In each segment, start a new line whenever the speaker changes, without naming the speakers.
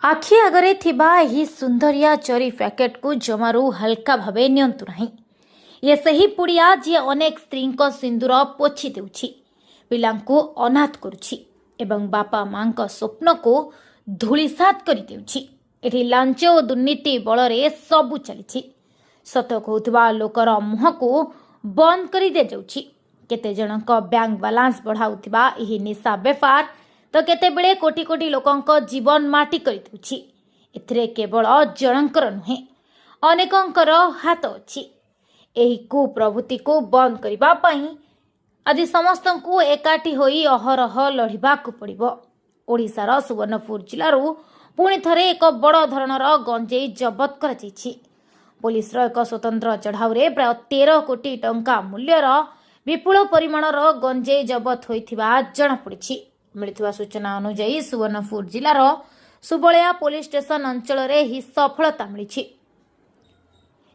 आखि आगरे थिबा एही सुंदरिया चोरी पैकेट को जमारू हल्का भावे नियंतु नाही। ये सही पुड़िया जी अनेक स्त्री सिंदूर पोछि देउछि, पिलांको अनाथ करुछि एवं बापा मां स्वप्न को धूलिसात करि देउछि। एठी लांच और दुर्नीति बलरे सबु चलिछि। सत कहउथबा लोकर मुह को बंद करि दे जाउछि। केते जनक बैंक बैलेंस बढ़ाउथबा एही निशा बेपार तो केतेबेले कोटी कोटी लोकंक जीवन माटी करि देउछि। एथिरे केवल जनंकर नुहे अनेकंकर हाथ अछि। एही कुप्रवृत्ति को बंद करिबा पई आज समस्तंकु एकाठी होई अहरह लढिबाकु पड़िबो। ओडिशार सुवर्णपुर जिल्लारू पुणी थरे एक बड़ धरणर गंजेई जबत कराଯାଇଛି। पुलिसर एक स्वतंत्र चढ़ाउरे प्राय 13 कोटी टंका मूल्यर विपुल परिमाणर गंजेई जबत होइथिबा जणा पड़िछि। मिलिथिबा सूचना अनुसार सुवर्णपुर जिल्लार सुबलिया पुलिस स्टेशन अंचल रे ही सफलता मिलिछि।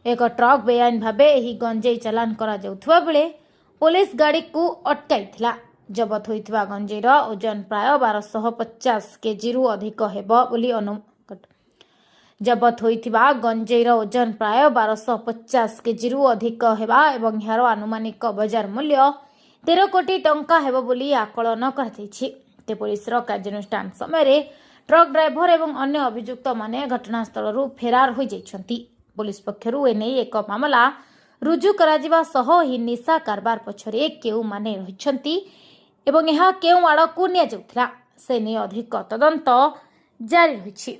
एक ट्रक बेआईन भाबे एही गंजेई चालान करा जाउथबा बेले पुलिस गाड़ी को अटकाइथिला। जबत होइथिबा गंजेईर ओजन प्राय 1250 केजी रु अधिक हेबो बोली जबत होइथिबा गंजेईर ओजन प्राय 1250 केजी रु अधिक हेबा एवं यार आनुमानिक बाजार मूल्य 13 कोटी टंका हेबो बोली आकलन कराଯାଇଛି। पुलिसर कार्यानुष्ठान समय ट्रक ड्राइवर एवं अन्य अभियुक्त माने घटनास्थल फेरार हो जाइछंती। पुलिस पक्षरु एने एक मामला रुजु कराजिबा सह ही निशा कारबार पछरे केउ माने रहिछंती एवं यह केउ आड़कु निया जाउथला से ने अधिक तदंत जारी रहिछि।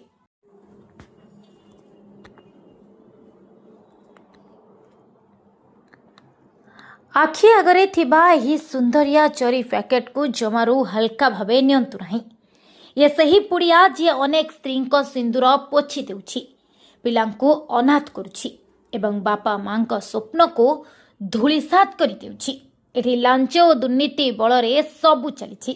आखि आगरे थिबा एही सुंदरिया चोरी पैकेट को जमारू हल्का भावे नियंतु नाही। ये सही पुड़िया जी अनेक स्त्री सिंदूर पोछि देउछि, पिलांको अनाथ करुछि एवं बापा मां स्वप्न को धूलिसात करि देउछि। एठी लांच और दुर्नीति बलरे सबु चलिछि।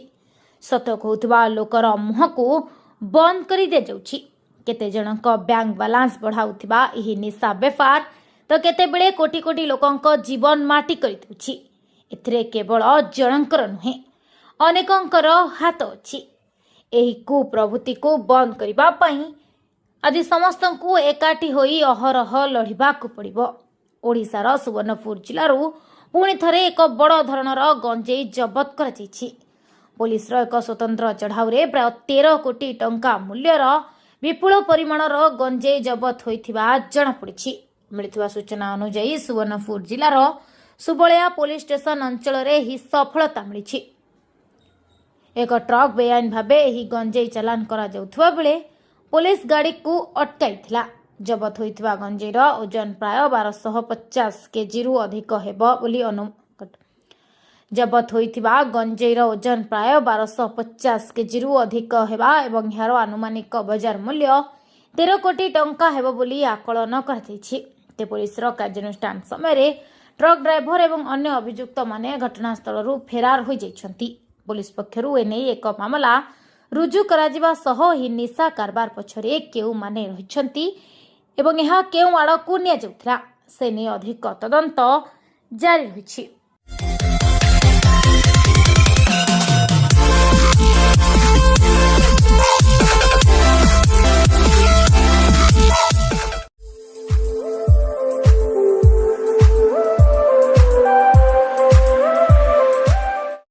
सत कहउथबा लोकर मुह को बंद करि दे जाउछि। केते जनक बैंक बैलेंस बढ़ाउथबा एही निशा बेपार तो केतेबेले कोटी कोटी लोकंक जीवन माटी करि देउछि। एथिरे केवल जनंकर नुहे अनेकंकर हाथ अछि। एही कुप्रवृत्ति को बंद करिबा पई आज समस्तंकु एकाठी होई अहरह लढिबाकु पड़िबो। ओडिशार सुवर्णपुर जिल्लारू पुणी थरे एक बड़ धरणर गंजेई जबत कराଯାଇଛି। पुलिसर एक स्वतंत्र चढ़ाउरे प्राय 13 कोटी टंका मूल्यर विपुल परिमाणर गंजेई जबत होइथिबा जणा पड़िछि। मिलिथिबा सूचना अनुसार सुवर्णपुर जिल्लार सुबलिया पुलिस स्टेशन अंचल रे ही सफलता मिलिछि। एक ट्रक बेआईन भाबे एही गंजेई चालान करा जाउथबा बेले पुलिस गाड़ी को अटकाइथिला। जबत होइथिबा गंजेईर ओजन प्राय 1250 केजी रु अधिक हेबो बोली जबत होइथिबा गंजेईर ओजन प्राय 1250 केजी रु अधिक हेबा एवं यार आनुमानिक बाजार मूल्य 13 कोटी टंका हेबो बोली आकलन कराଯାଇଛି। पुलिसर कार्यानुष्ठान समय ट्रक ड्राइवर एवं अन्य अभियुक्त माने घटनास्थल फेरार हो जाइछंती। पुलिस पक्षरु एने एक मामला रुजु कराजिबा सह ही निशा कारबार पछरे केउ माने रहिछंती एवं यह केउ आड़कु निया जाउथला से ने अधिक तदंत जारी रहिछि।